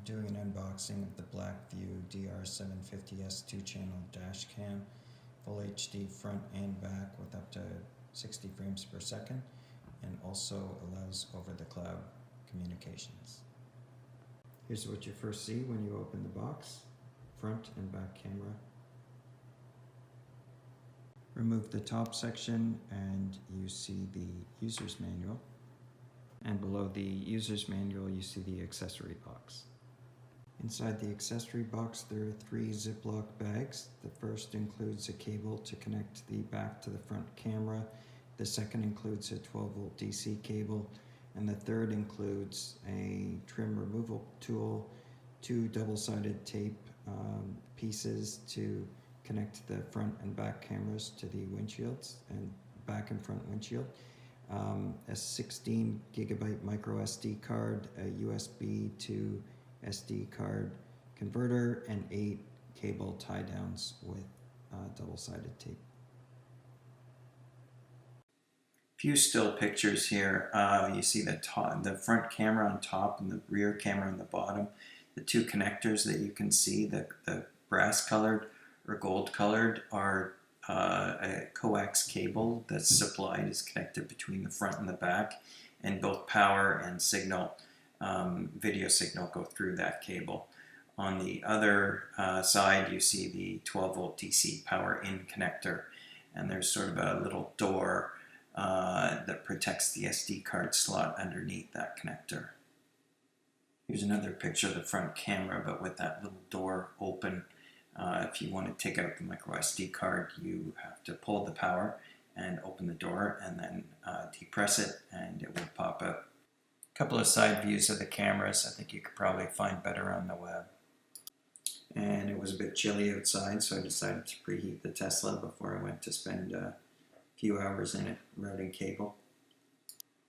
doing an unboxing of the BlackVue DR750S two-channel dash cam, full HD front and back with up to 60 frames per second, and also allows over-the-cloud communications. Here's what you first see when you open the box: front and back camera. Remove the top section and you see the user's manual. And below the user's manual you see the accessory box. Inside the accessory box there are 3 Ziploc bags. The first includes a cable to connect the back to the front camera. The second includes a 12-volt DC cable. And the third includes a trim removal tool, 2 double-sided tape pieces to connect the front and back cameras to the windshields and back and front windshield, a 16 gigabyte micro SD card, a USB to SD card converter, and 8 cable tie downs with double-sided tape. Few still pictures here. You see the front camera on top and the rear camera on the bottom. The 2 connectors that you can see, the brass colored or gold colored, are a coax cable that's supplied, is connected between the front and the back, and both power and signal, video signal, go through that cable. On the other side you see the 12-volt DC power in connector, and there's sort of a little door that protects the SD card slot underneath that connector. Here's another picture of the front camera, but with that little door open. If you want to take out the micro SD card, you have to pull the power and open the door and then depress it and it will pop out. A couple of side views of the cameras. I think you could probably find better on the web. And it was a bit chilly outside, so I decided to preheat the Tesla before I went to spend a few hours in it routing cable.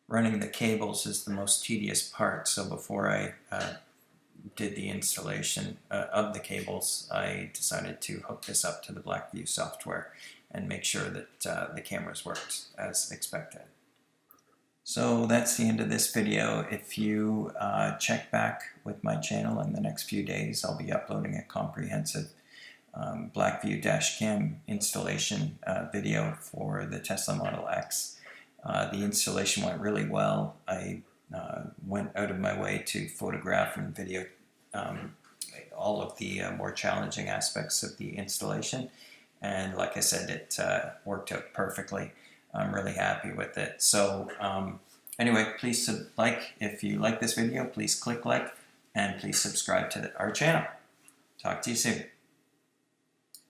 Running the cables is the most tedious part, so before I did the installation of the cables, I decided to hook this up to the BlackVue software and make sure that the cameras worked as expected. So that's the end of this video. If you check back with my channel in the next few days, I'll be uploading a comprehensive BlackVue dashcam installation video for the Tesla Model X. The installation went really well. I went out of my way to photograph and video all of the more challenging aspects of the installation, and like I said, it worked out perfectly. I'm really happy with it. So anyway, please if you like this video, please click like, and please subscribe to our channel. Talk to you soon.